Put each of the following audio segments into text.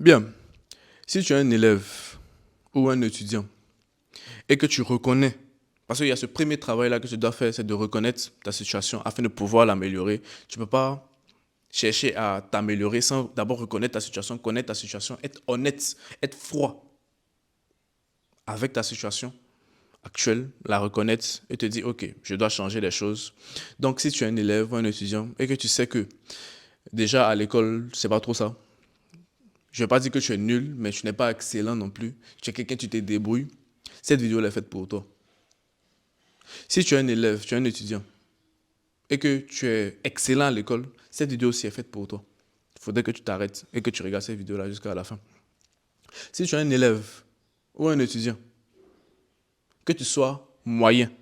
Bien, si tu es un élève ou un étudiant et que tu reconnais, parce qu'il y a ce premier travail-là que tu dois faire, c'est de reconnaître ta situation afin de pouvoir l'améliorer. Tu ne peux pas chercher à t'améliorer sans d'abord reconnaître ta situation, connaître ta situation, être honnête, être froid avec ta situation actuelle, la reconnaître et te dire, OK, je dois changer les choses. Donc, si tu es un élève ou un étudiant et que tu sais que déjà à l'école, c'est pas trop ça. Je ne vais pas dire que tu es nul, mais tu n'es pas excellent non plus. Tu es quelqu'un, tu te débrouilles. Cette vidéo elle est faite pour toi. Si tu es un élève, tu es un étudiant et que tu es excellent à l'école, cette vidéo aussi est faite pour toi. Il faudrait que tu t'arrêtes et que tu regardes cette vidéo-là jusqu'à la fin. Si tu es un élève ou un étudiant, que tu sois moyen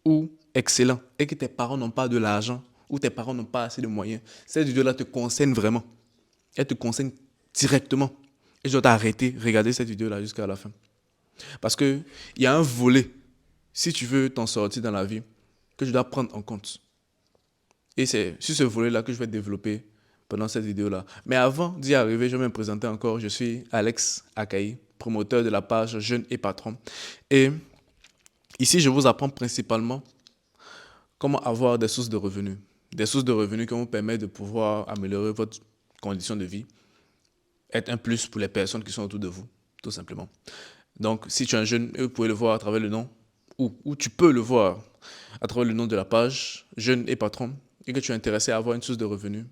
ou excellent et que tes parents n'ont pas de l'argent ou tes parents n'ont pas assez de moyens, cette vidéo-là te concerne vraiment. Elle te concerne directement. Et je dois t'arrêter, regarder cette vidéo-là jusqu'à la fin. Parce qu'il y a un volet, si tu veux t'en sortir dans la vie, que je dois prendre en compte. Et c'est sur ce volet-là que je vais développer pendant cette vidéo-là. Mais avant d'y arriver, je vais me présenter encore. Je suis Alex Akaï, promoteur de la page Jeunes et Patrons. Et ici, je vous apprends principalement comment avoir des sources de revenus. Des sources de revenus qui vont vous permettre de pouvoir améliorer votre condition de vie, être un plus pour les personnes qui sont autour de vous, tout simplement. Donc, si tu es un jeune, vous pouvez le voir à travers le nom, ou tu peux le voir à travers le nom de la page, Jeune et Patron, et que tu es intéressé à avoir une source de revenus,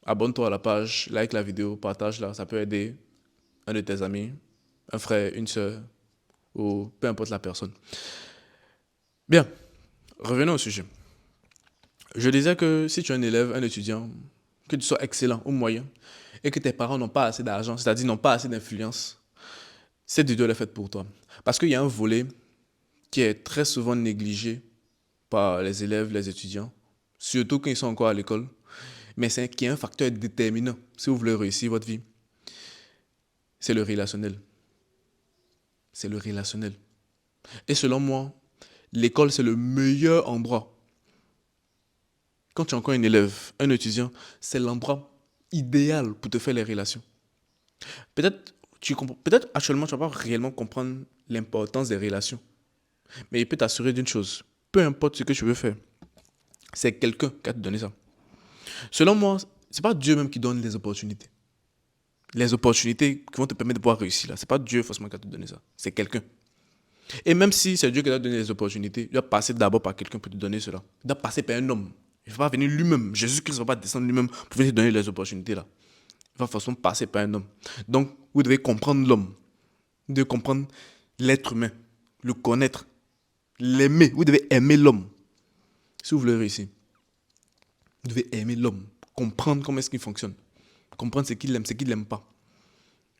abonne-toi à la page, like la vidéo, partage-la, ça peut aider un de tes amis, un frère, une soeur, ou peu importe la personne. Bien, revenons au sujet. Je disais que si tu es un élève, un étudiant, que tu sois excellent ou moyen, et que tes parents n'ont pas assez d'argent, c'est-à-dire n'ont pas assez d'influence, cette vidéo est faite pour toi. Parce qu'il y a un volet qui est très souvent négligé par les élèves, les étudiants, surtout quand ils sont encore à l'école, mais c'est qui est un facteur déterminant si vous voulez réussir votre vie. C'est le relationnel. C'est le relationnel. Et selon moi, l'école, c'est le meilleur endroit. Quand tu es encore un élève, un étudiant, c'est l'endroit idéal pour te faire les relations. Peut-être actuellement, tu ne vas pas réellement comprendre l'importance des relations. Mais il peut t'assurer d'une chose. Peu importe ce que tu veux faire, c'est quelqu'un qui a te donné ça. Selon moi, c'est pas Dieu même qui donne les opportunités. Les opportunités qui vont te permettre de pouvoir réussir là, c'est pas Dieu forcément qui a te donné ça. C'est quelqu'un. Et même si c'est Dieu qui t'a donné les opportunités, il doit passer d'abord par quelqu'un pour te donner cela. Il doit passer par un homme. Il ne va pas venir lui-même. Jésus-Christ ne va pas descendre lui-même pour venir te donner les opportunités là. Il va forcément passer par un homme. Donc, vous devez comprendre l'homme. Vous devez comprendre l'être humain. Le connaître. L'aimer. Vous devez aimer l'homme. Si vous voulez réussir, vous devez aimer l'homme. Comprendre comment est-ce qu'il fonctionne. Comprendre ce qu'il aime, ce qu'il n'aime pas.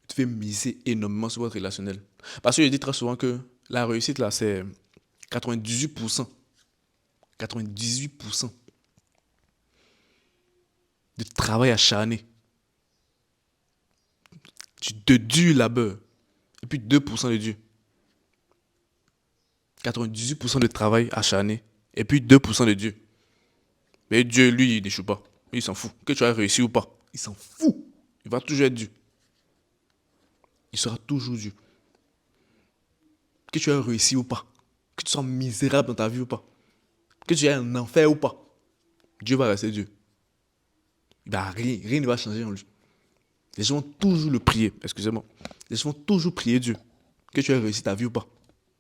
Vous devez miser énormément sur votre relationnel. Parce que je dis très souvent que la réussite, là, c'est 98%. 98% de travail acharné. De dur labeur. Et puis 2% de Dieu. 98% de travail acharné. Et puis 2% de Dieu. Mais Dieu, lui, il n'échoue pas. Il s'en fout. Que tu aies réussi ou pas. Il s'en fout. Il va toujours être Dieu. Il sera toujours Dieu. Que tu aies réussi ou pas. Que tu sois misérable dans ta vie ou pas. Que tu aies un enfer ou pas. Dieu va rester Dieu. Il va rien, rien ne va changer en lui. Les gens vont toujours le prier, excusez-moi. Les gens vont toujours prier Dieu. Que tu aies réussi ta vie ou pas.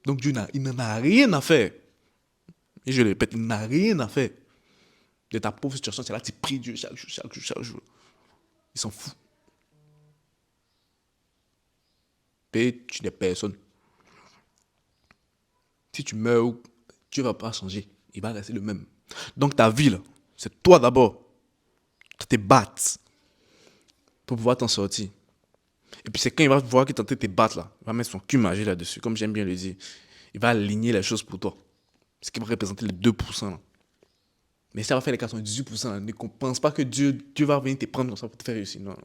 Donc Dieu il n'en a rien à faire. Et je le répète, il n'a rien à faire. De ta pauvre situation, c'est là que tu pries Dieu chaque jour, chaque jour, chaque jour. Il s'en fout. Et tu n'es personne. Si tu meurs, Dieu ne va pas changer. Il va rester le même. Donc ta vie, là, c'est toi d'abord. Tu te battes pour pouvoir t'en sortir. Et puis c'est quand il va voir qu'il est en train de te battre là, il va mettre son cul magique là-dessus, comme j'aime bien le dire. Il va aligner les choses pour toi. Ce qui va représenter les 2% là. Mais ça va faire les 98% là. Ne pense pas que Dieu va venir te prendre comme ça pour te faire réussir. Non.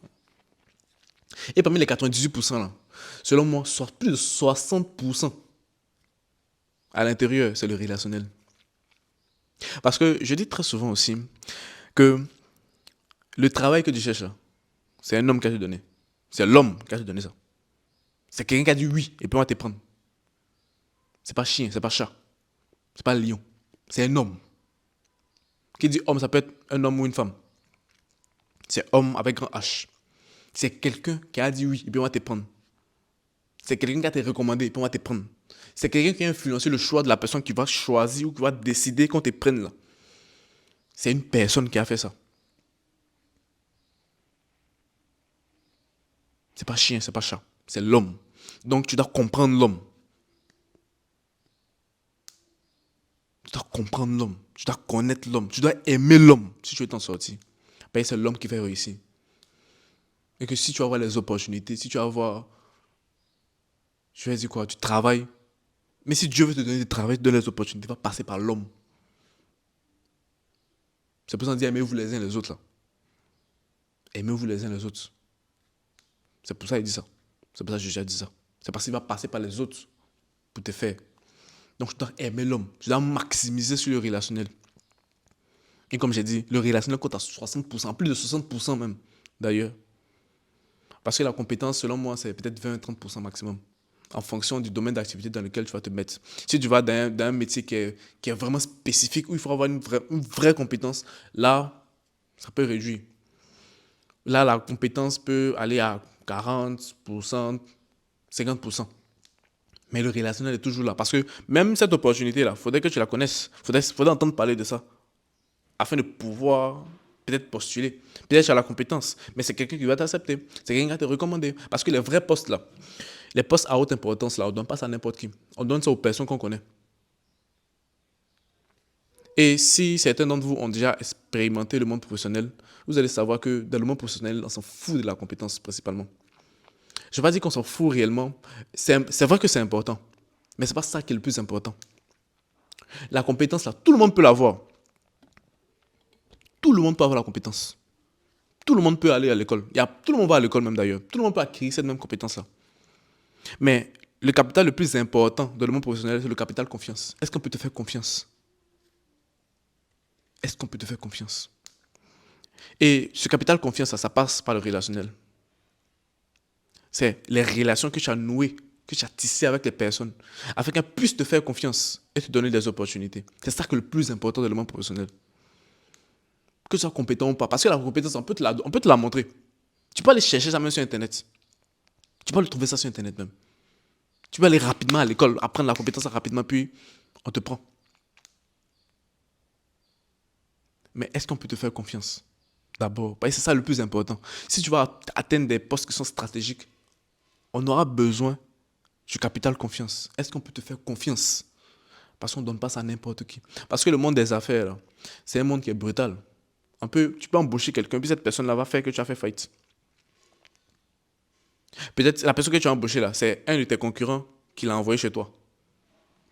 Et parmi les 98% là, selon moi, plus de 60% à l'intérieur, c'est le relationnel. Parce que je dis très souvent aussi que le travail que tu cherches là, c'est un homme qui a te donné. C'est l'homme qui a te donné ça. C'est quelqu'un qui a dit oui et puis on va te prendre. C'est pas chien, c'est pas chat, c'est pas lion. C'est un homme. Qui dit homme, ça peut être un homme ou une femme. C'est homme avec grand H. C'est quelqu'un qui a dit oui et puis on va te prendre. C'est quelqu'un qui a te recommandé et puis on va te prendre. C'est quelqu'un qui a influencé le choix de la personne qui va choisir ou qui va décider qu'on te prenne là. C'est une personne qui a fait ça. C'est pas chien, c'est pas chat. C'est l'homme. Donc tu dois comprendre l'homme. Tu dois comprendre l'homme. Tu dois connaître l'homme. Tu dois aimer l'homme si tu veux t'en sortir. Parce que c'est l'homme qui fait réussir. Et que si tu vas avoir les opportunités, si tu vas avoir, je vais dire quoi, tu travailles. Mais si Dieu veut te donner du travail, te donner les opportunités, va passer par l'homme. C'est pour ça qu'on dit aimez-vous les uns les autres là. Aimez-vous les uns les autres. C'est pour ça qu'il dit ça. C'est pour ça que j'ai déjà dit ça. C'est parce qu'il va passer par les autres pour te faire. Donc, tu dois aimer l'homme. Tu dois maximiser sur le relationnel. Et comme j'ai dit, le relationnel compte à 60%, plus de 60% même, d'ailleurs. Parce que la compétence, selon moi, c'est peut-être 20-30% maximum. En fonction du domaine d'activité dans lequel tu vas te mettre. Si tu vas dans un métier qui est vraiment spécifique, où il faut avoir une vraie compétence, là, ça peut réduire. Là, la compétence peut aller à 40%, 50%. Mais le relationnel est toujours là. Parce que même cette opportunité-là, il faudrait que tu la connaisses. Faudrait entendre parler de ça. Afin de pouvoir peut-être postuler. Peut-être tu as la compétence. Mais c'est quelqu'un qui va t'accepter. C'est quelqu'un qui va te recommander. Parce que les vrais postes là, les postes à haute importance là, on ne donne pas ça à n'importe qui. On donne ça aux personnes qu'on connaît. Et si certains d'entre vous ont déjà expérimenté le monde professionnel, vous allez savoir que dans le monde professionnel, on s'en fout de la compétence principalement. Je ne vais pas dire qu'on s'en fout réellement. C'est vrai que c'est important. Mais ce n'est pas ça qui est le plus important. La compétence, là, tout le monde peut l'avoir. Tout le monde peut avoir la compétence. Tout le monde peut aller à l'école. Tout le monde va à l'école même d'ailleurs. Tout le monde peut acquérir cette même compétence-là. Mais le capital le plus important dans le monde professionnel, c'est le capital confiance. Est-ce qu'on peut te faire confiance? Est-ce qu'on peut te faire confiance? Et ce capital confiance, ça passe par le relationnel. C'est les relations que tu as nouées, que tu as tissées avec les personnes, afin qu'elles puissent te faire confiance et te donner des opportunités. C'est ça que le plus important dans le monde professionnel. Que tu sois compétent ou pas. Parce que la compétence, on peut te la montrer. Tu peux aller chercher ça même sur Internet. Tu peux aller trouver ça sur Internet même. Tu peux aller rapidement à l'école, apprendre la compétence rapidement, puis on te prend. Mais est-ce qu'on peut te faire confiance? D'abord, parce que c'est ça le plus important. Si tu vas atteindre des postes qui sont stratégiques, on aura besoin du capital confiance. Est-ce qu'on peut te faire confiance? Parce qu'on ne donne pas ça à n'importe qui. Parce que le monde des affaires, là, c'est un monde qui est brutal. Tu peux embaucher quelqu'un, puis cette personne-là va faire que tu as fait faillite. Peut-être la personne que tu as embauchée là, c'est un de tes concurrents qui l'a envoyé chez toi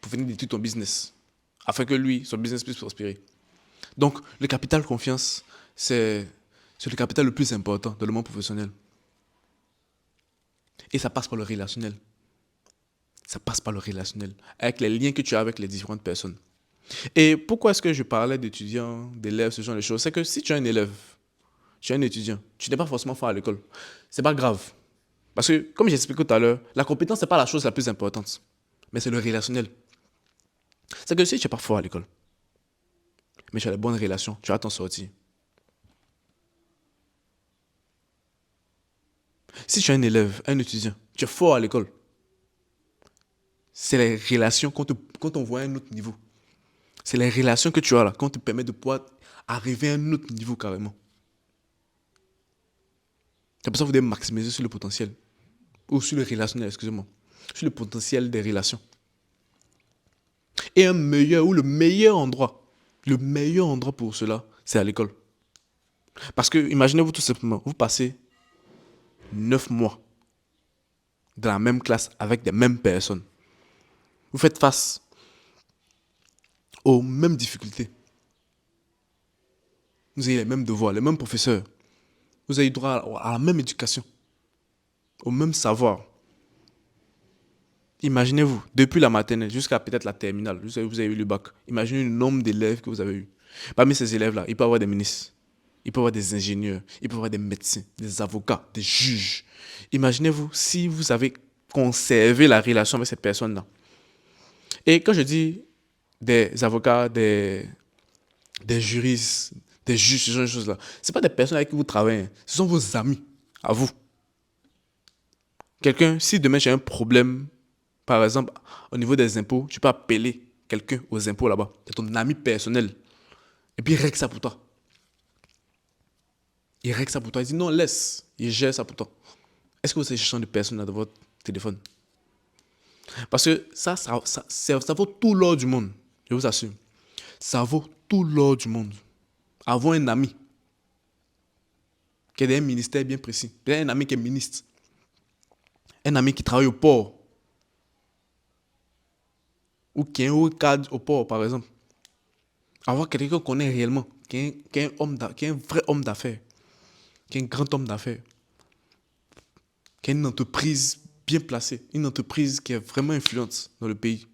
pour venir détruire ton business, afin que lui, son business puisse prospérer. Donc, le capital confiance, c'est le capital le plus important dans le monde professionnel. Et ça passe par le relationnel. Ça passe par le relationnel, avec les liens que tu as avec les différentes personnes. Et pourquoi est-ce que je parlais d'étudiants, d'élèves, ce genre de choses? C'est que si tu es un élève, tu es un étudiant, tu n'es pas forcément fort à l'école. C'est pas grave. Parce que, comme j'expliquais tout à l'heure, la compétence, ce n'est pas la chose la plus importante. Mais c'est le relationnel. C'est que si tu n'es pas fort à l'école, mais tu as de bonnes relations, tu vas t'en sortir. Si tu es un élève, un étudiant, tu es fort à l'école, c'est les relations qu'on t'envoie à un autre niveau. C'est les relations que tu as là, qu'on te permet de pouvoir arriver à un autre niveau carrément. C'est pour ça que vous devez maximiser sur le potentiel. Ou sur le relationnel, excusez-moi. Sur le potentiel des relations. Et le meilleur endroit pour cela, c'est à l'école. Parce que, imaginez-vous tout simplement, vous passez 9 mois dans la même classe avec les mêmes personnes. Vous faites face aux mêmes difficultés. Vous avez les mêmes devoirs, les mêmes professeurs. Vous avez droit à la même éducation, au même savoir. Imaginez-vous, depuis la maternelle jusqu'à peut-être la terminale, vous avez eu le bac. Imaginez le nombre d'élèves que vous avez eu. Parmi ces élèves-là, il peut y avoir des ministres. il peut y avoir des ingénieurs, il peut y avoir des médecins, des avocats, des juges. Imaginez-vous si vous avez conservé la relation avec cette personne-là. Et quand je dis des avocats, des juristes, des juges, ce genre de choses-là, ce pas des personnes avec qui vous travaillez, hein. Ce sont vos amis, à vous. Quelqu'un, si demain j'ai un problème, par exemple, au niveau des impôts, tu peux appeler quelqu'un aux impôts là-bas. C'est ton ami personnel. Et puis il règle ça pour toi. Il règle ça pour toi. Il dit non, laisse. Il gère ça pour toi. Est-ce que vous avez ce genre de personne là dans votre téléphone? Parce que ça vaut tout l'or du monde. Je vous assure. Ça vaut tout l'or du monde. Avoir un ami qui est dans un ministère bien précis. Peut-être un ami qui est ministre. Un ami qui travaille au port. Ou qui est un haut cadre au port, par exemple. Avoir quelqu'un qu'on connaît réellement. Qui est un vrai homme d'affaires. Qui est un grand homme d'affaires. Qui a une entreprise bien placée. Une entreprise qui est vraiment influente dans le pays.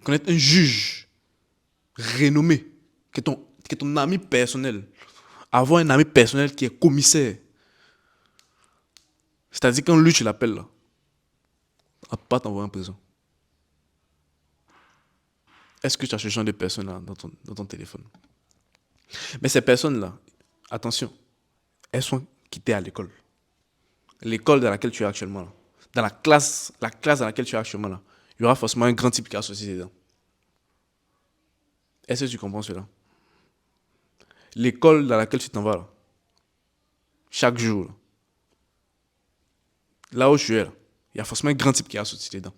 Connaître un juge renommé. Qui est ton ami personnel. Avoir un ami personnel qui est commissaire. C'est-à-dire quand lui, tu l'appelles là. À pas t'envoyer en prison. Est-ce que tu as ce genre de personnes-là dans ton téléphone? Mais ces personnes-là, attention, elles sont quittées à l'école. L'école dans laquelle tu es actuellement, là. Dans la classe dans laquelle tu es actuellement, là. Il y aura forcément un grand type qui est associé dedans. Est-ce que tu comprends cela? L'école dans laquelle tu t'en vas, là, chaque jour, là où tu es, là, il y a forcément un grand type qui est associé dedans.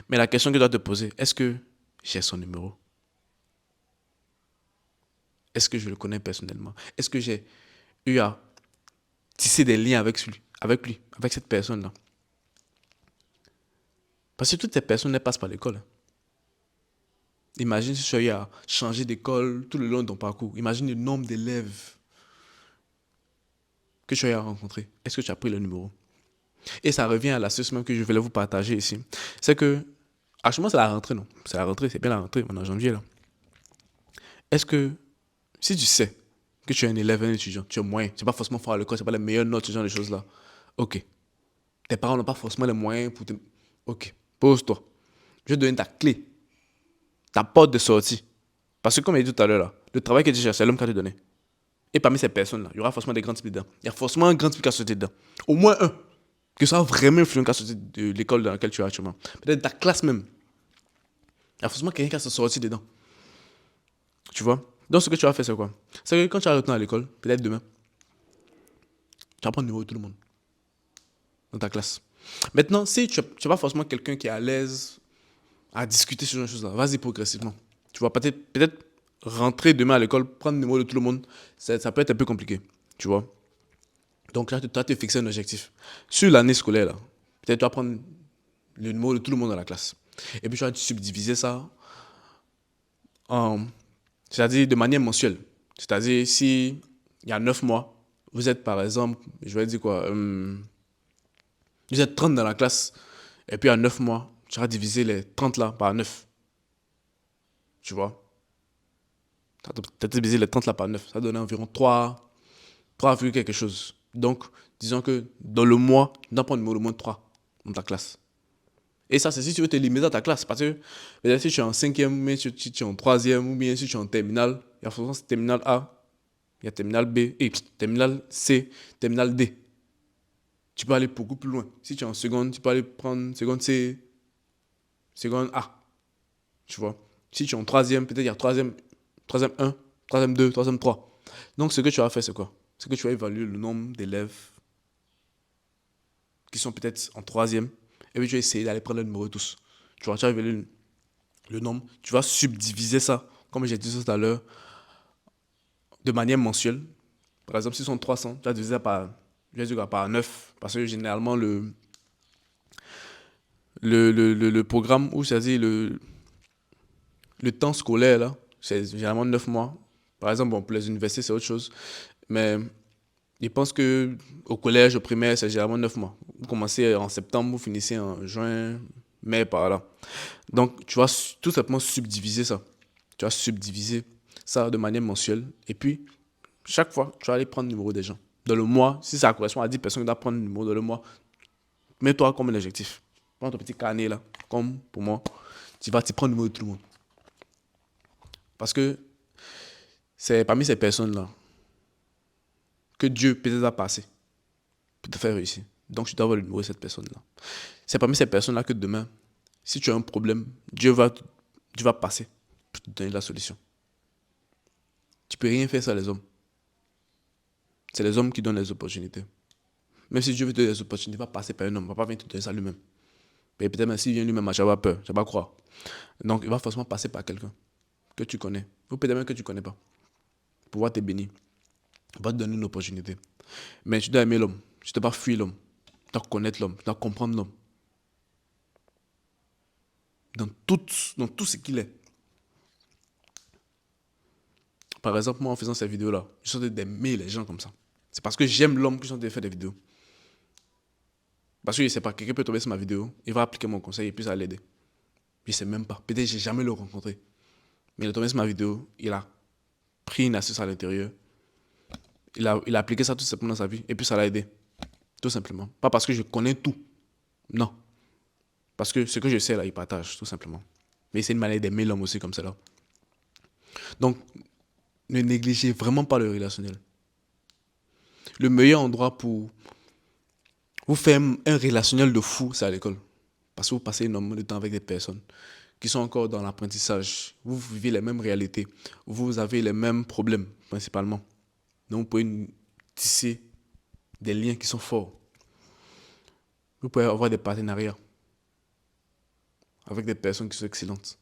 Mais la question que tu dois te poser, est-ce que j'ai son numéro? Est-ce que je le connais personnellement? Est-ce que j'ai eu à tisser des liens avec cette personne-là? Parce que toutes ces personnes ne passent par l'école, hein. Imagine si tu as eu à changer d'école tout le long de ton parcours. Imagine le nombre d'élèves que tu as eu à rencontrer. Est-ce que tu as pris le numéro? Et ça revient à l'astuce même que je voulais vous partager ici. C'est que, actuellement, c'est la rentrée, non? C'est la rentrée, c'est bien la rentrée, on est en janvier, là. Est-ce que, si tu sais que tu es un élève, un étudiant, tu es moyen, tu n'es pas forcément fort à l'école, tu n'as pas les meilleures notes, ce genre de choses-là. Ok. Tes parents n'ont pas forcément les moyens pour te... Ok. Pose-toi. Je vais te donner ta clé, ta porte de sortie. Parce que, comme je l'ai dit tout à l'heure, là, le travail que tu cherches, c'est l'homme qui a te donné. Et parmi ces personnes-là, il y aura forcément des grands types dedans. Il y a forcément un grand type qui a sauté dedans. Au moins un. Que ça a vraiment influent qui a sauté de l'école dans laquelle tu es actuellement. Peut-être ta classe même. Il y a forcément quelqu'un qui a sorti dedans. Tu vois? Donc, ce que tu vas faire, c'est quoi? C'est que quand tu vas retourner à l'école, peut-être demain, tu vas prendre le numéro de tout le monde dans ta classe. Maintenant, si tu n'es pas forcément quelqu'un qui est à l'aise à discuter sur ces choses-là, vas-y progressivement. Tu vois, peut-être rentrer demain à l'école, prendre le numéro de tout le monde, ça peut être un peu compliqué. Tu vois? Donc là, tu dois te fixer un objectif. Sur l'année scolaire, là, peut-être tu vas prendre le numéro de tout le monde dans la classe. Et puis tu vas subdiviser ça en, c'est-à-dire de manière mensuelle. C'est-à-dire si il y a 9 mois, vous êtes par exemple, je vais dire quoi, vous êtes 30 dans la classe, et puis à 9 mois, tu vas diviser les 30 là par 9. Tu vois? Tu as divisé les 30 là par 9. Ça donne environ 3 quelque chose. Donc, disons que dans le mois, tu dois prendre le numéro de moins 3 dans ta classe. Et ça, c'est si tu veux te limiter à ta classe. Parce que peut-être si tu es en cinquième, mais si tu es en troisième, ou bien si tu es en terminale, il y a forcément terminale A, il y a terminale B, et terminale C, terminale D. Tu peux aller beaucoup plus loin. Si tu es en seconde, tu peux aller prendre seconde C, seconde A. Tu vois. Si tu es en troisième, peut-être il y a troisième 1, troisième 2, troisième 3. Donc, ce que tu vas faire, c'est quoi? C'est que tu vas évaluer le nombre d'élèves qui sont peut-être en troisième, et puis tu vas essayer d'aller prendre le numéro de tous. Tu vas évaluer le nombre, tu vas subdiviser ça, comme j'ai dit tout à l'heure, de manière mensuelle. Par exemple, si sont 300, tu vas diviser ça par 9, parce que généralement, le programme, ou c'est-à-dire le temps scolaire, là, c'est généralement 9 mois. Par exemple, bon, pour les universités, c'est autre chose. Mais je pense que au collège, au primaire, c'est généralement 9 mois. Vous commencez en septembre, vous finissez en juin, mai, par là. Donc, tu vas tout simplement subdiviser ça. Tu vas subdiviser ça de manière mensuelle. Et puis, Chaque fois, tu vas aller prendre le numéro des gens. Dans le mois, si ça correspond à 10 personnes qui doivent prendre le numéro dans le mois, mets-toi comme un objectif. Prends ton petit carnet là, comme pour moi. Tu vas prendre le numéro de tout le monde. Parce que c'est parmi ces personnes-là que Dieu peut-être va passer pour te faire réussir. Donc, tu dois avoir le numéro de cette personne-là. C'est parmi ces personnes-là que demain, si tu as un problème, Dieu va passer pour te donner la solution. Tu ne peux rien faire sans les hommes. C'est les hommes qui donnent les opportunités. Même si Dieu veut te donner des opportunités, il va passer par un homme. Il ne va pas venir te donner ça lui-même. Et peut-être même s'il vient lui-même, tu vas avoir peur, tu vas pas croire. Donc, il va forcément passer par quelqu'un que tu connais. Ou peut-être même que tu ne connais pas. Pour pouvoir te bénir. Il va te donner une opportunité. Mais tu dois aimer l'homme. Tu ne dois pas fuir l'homme. Tu dois connaître l'homme. Tu dois comprendre l'homme. Dans tout ce qu'il est. Par exemple, moi, en faisant ces vidéos-là, je suis en train d'aimer les gens comme ça. C'est parce que j'aime l'homme que je suis en train de faire des vidéos. Parce que je ne sais pas, quelqu'un peut tomber sur ma vidéo, il va appliquer mon conseil et puis ça va l'aider. Je ne sais même pas. Peut-être que je n'ai jamais le rencontré. Mais il est tombé sur ma vidéo, il a pris une astuce à l'intérieur. Il a appliqué ça tout simplement dans sa vie et puis ça l'a aidé. Tout simplement. Pas parce que je connais tout. Non. Parce que ce que je sais là, il partage, tout simplement. Mais c'est une manière d'aimer l'homme aussi comme cela. Donc, ne négligez vraiment pas le relationnel. Le meilleur endroit pour vous faire un relationnel de fou, c'est à l'école. Parce que vous passez énormément de temps avec des personnes qui sont encore dans l'apprentissage. Vous vivez les mêmes réalités. Vous avez les mêmes problèmes, principalement. Donc, vous pouvez tisser des liens qui sont forts. Vous pouvez avoir des partenariats avec des personnes qui sont excellentes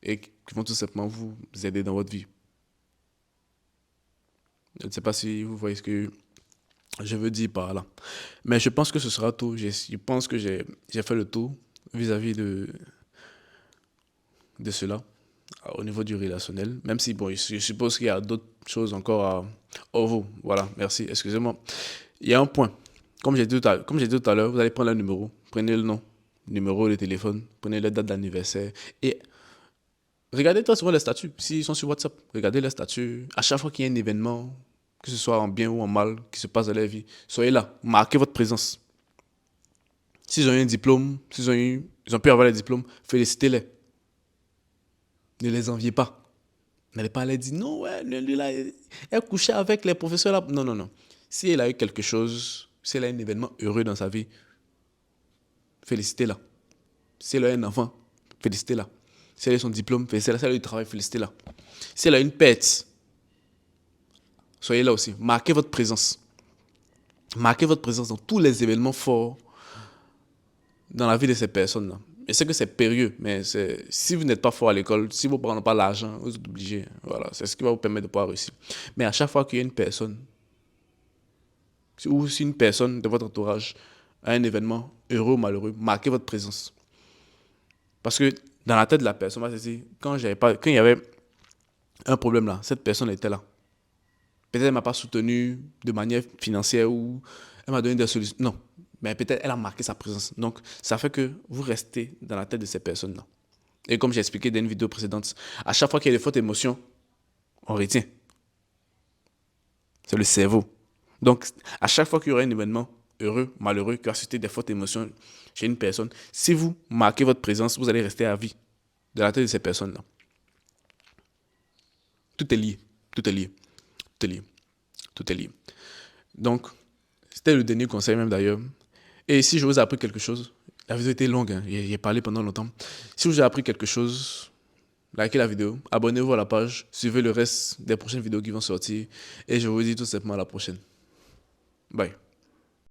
et qui vont tout simplement vous aider dans votre vie. Je ne sais pas si vous voyez ce que je veux dire par là. Mais je pense que ce sera tout. Je pense que j'ai fait le tour vis-à-vis de cela au niveau du relationnel. Même si, bon, je suppose qu'il y a d'autres choses encore à... Oh, vous, voilà, merci, excusez-moi. Il y a un point. Comme j'ai dit tout à l'heure, vous allez prendre un numéro, prenez le nom, numéro de téléphone, prenez la date d'anniversaire et regardez toi souvent les statuts. S'ils sont sur WhatsApp, regardez les statuts. À chaque fois qu'il y a un événement, que ce soit en bien ou en mal, qui se passe dans leur vie, soyez là, marquez votre présence. S'ils ont eu un diplôme, ils ont pu avoir les diplômes, félicitez-les. Ne les enviez pas. N'allez pas aller dire non, ouais, lui là, elle couchait avec les professeurs là. Non, non, non. Si elle a eu quelque chose, si elle a un événement heureux dans sa vie, félicitez-la. Si elle a un enfant, félicitez-la. Si elle a son diplôme, félicitez-la. Si elle a eu du travail, félicitez-la. Si elle a une pète, soyez là aussi. Marquez votre présence. Marquez votre présence dans tous les événements forts dans la vie de ces personnes-là. Je sais que c'est périlleux, mais si vous n'êtes pas fort à l'école, si vous ne prenez pas l'argent, vous êtes obligé. Voilà, c'est ce qui va vous permettre de pouvoir réussir. Mais à chaque fois qu'il y a une personne, ou si une personne de votre entourage a un événement heureux ou malheureux, marquez votre présence. Parce que dans la tête de la personne, on va se dire, quand il y avait un problème là, cette personne était là. Peut-être elle ne m'a pas soutenu de manière financière ou elle m'a donné des solutions. Non, mais peut-être elle a marqué sa présence. Donc, ça fait que vous restez dans la tête de ces personnes-là. Et comme j'ai expliqué dans une vidéo précédente, à chaque fois qu'il y a des fortes émotions, on retient. C'est le cerveau. Donc, à chaque fois qu'il y aura un événement heureux, malheureux, qui va susciter des fortes émotions chez une personne, si vous marquez votre présence, vous allez rester à vie dans la tête de ces personnes-là. Tout est lié. Tout est lié. Tout est lié. Tout est lié. Donc, c'était le dernier conseil même d'ailleurs. Et si je vous ai appris quelque chose, la vidéo était longue, hein, j'ai parlé pendant longtemps. Si je vous ai appris quelque chose, likez la vidéo, abonnez-vous à la page, suivez le reste des prochaines vidéos qui vont sortir. Et je vous dis tout simplement à la prochaine. Bye.